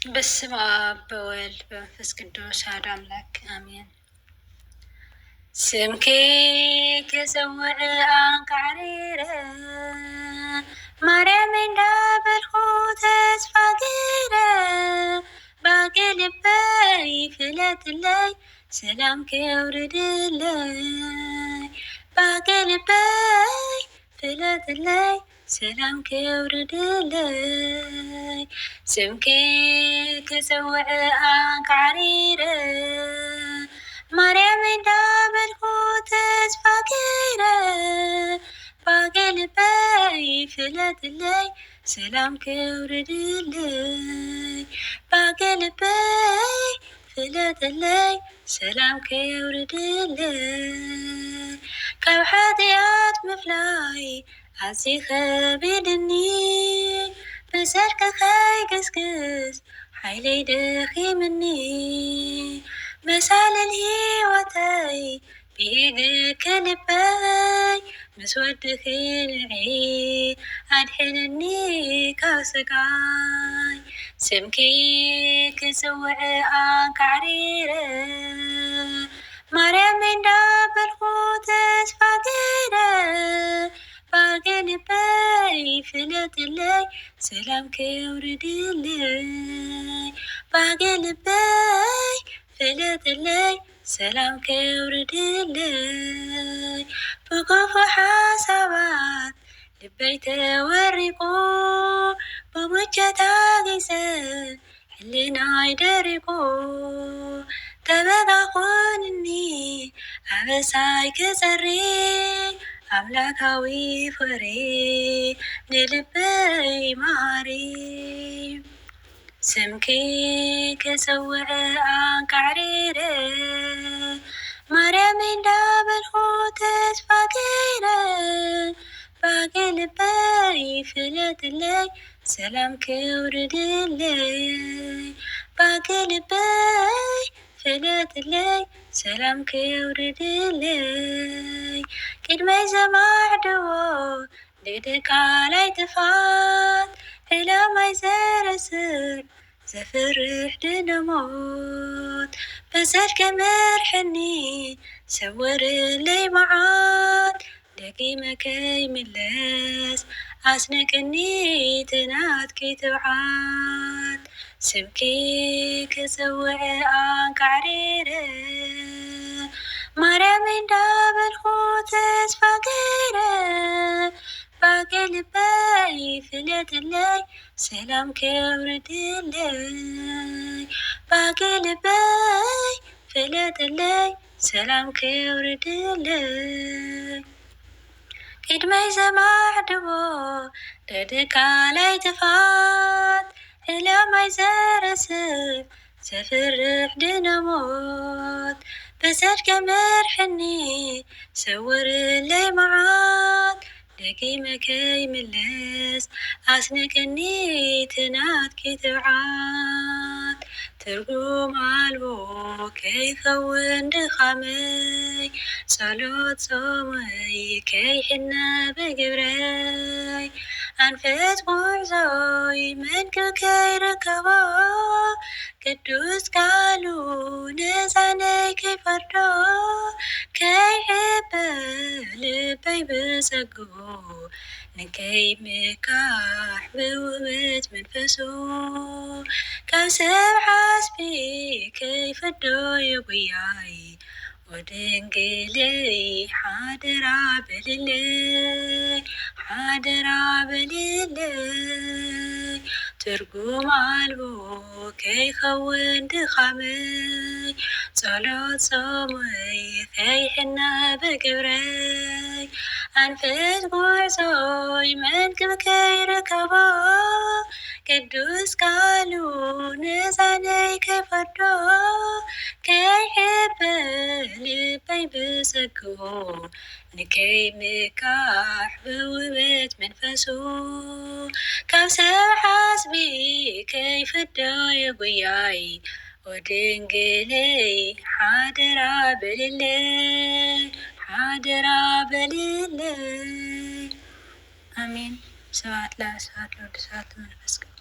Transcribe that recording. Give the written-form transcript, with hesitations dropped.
በስመ አብ በወልድ በመንፈስ ቅዱስ አሐዱ አምላክ አሜን። ስምኪ ክጽውዕ አንቃዕሪረ ማርያም እንዳበልኩ ተስፋ ገይረ ባገልበይ ፍለጥለይ ሰላም ከውርድለይ ባገልበይ ፍለጥለይ ሰላም ከውርድለይ ስምኪ ክጽውዕ አንቃዕሪረ ማርያም እንዳበልኩ ተስፋ ገይረ ባገልበይ ፍለጥለይ ሰላም ከውርድለይ ባገልበይ ፍለጥለይ ሰላም ከውርድለይ ካብ ሓጢኣት ምፍላይ ኣዝዩ ከቢድኒ ብሰርክ ከይግስግስ ሓይለይ ደኺምኒ መሳልል ሂወተይ ብኢድክ ልበይ ምስ ወድኺ ንዒ ኣድሕነኒ ካብ ስቃይ ስምኪ ክጽውዕ አንቃዕሪረ ማርያም እንዳበልኩ ተስፋ ገይረ ባገልበይ ፍለጥለይ ሰላም ከውርድለይ ባገልበይ ፍለጥለይ ሰላም ከውርድለይ ብክፉ ሓሳባት ልበይ ተወሪቁ ብሙቸታ ጊዜ ሕሊናይ ደሪቁ ተበጋኹንኒ ኣበሳይ ክጸሪ ኣምላካዊ ፍቅሪ ንልበይ መሃሪ ስምኪ ክጽውዕ አንቃዕሪረ ማርያም እንዳበልኩ ተስፋ ገይረ ባገልበይ ፍለጥለይ ሰላም ከውርድለይ ባገልበይ ፍለጥለይ ሰላም ከውርድለይ ቅድመይ ዘማዕድዎ ደቃላይ ጥፋት ዕላማይ ዘረስዕ ዘፍርሕ ድነሞት በጽድቂ ምርሕኒ ሰውርለይ መዓት ደጊመ ከይምለስ ኣስንቅኒ ትናትኪ ትብዓት ስምኪ ክጽውዕ አንቃዕሪረ ማርያም እንዳበልኩ ተስፋ ገይረ ባገልበይ ፍለጥለይ ሰላም ከውርድለይ ባገልበይ ፍለጥለይ ሰላም ከውርድለይ ቅድመይ ዘማዕድዎ ደቃላይ ጥፋት ዕላማይ ዘረስዕ ዘፍርሕ ድነሞት በጽድቂ ምርሕኒ ሰውርለይ መዓት ደጊመ ከይምለስ ኣስንቅኒ ትናትኪ ትብዓት ትርጉም ኣልቦ ከይኸውን ድኻመይ ጸሎት ጾመይ ከይሕነ ብግብረይ ኣንፈት ጉዕዞይ መንክብ ከይረከቦ ቅዱስ ቃሉ ነፃነይ ከይፈርዶ ከይሕበል ልበይ ብጸግቦ ንከይምካሕ ብውህበት መንፈሱ ካብ ሰብ ሓስቢ ከይፈዶ የጉያይ ወድንግለይ ሓደራ በልለይ ሓደራ በልለይ ትርጉም ኣልቦ ከይኸውን ድኻመይ ጸሎት ጾመይ ከይሕነ ብግብረይ ኣንፈት ጉዕዞይ መንክብ ከይረከቦ ቅዱስ ቃሉ ነፃነይ ከይፈርዶ ከይሕበል ልበይ ብጸግቦ ንከይምካሕ ብውህበት መንፈሱ ካብ ሰብ ሓስቢ ከይፈዶ የጉያይ ወድንግለይ ሓደራ በልለይ ሓደራ በልለይ አሜን። ስብሐት ለአብ ስብሐት ለወልድ ስብሐት ለመንፈስ ቅዱስ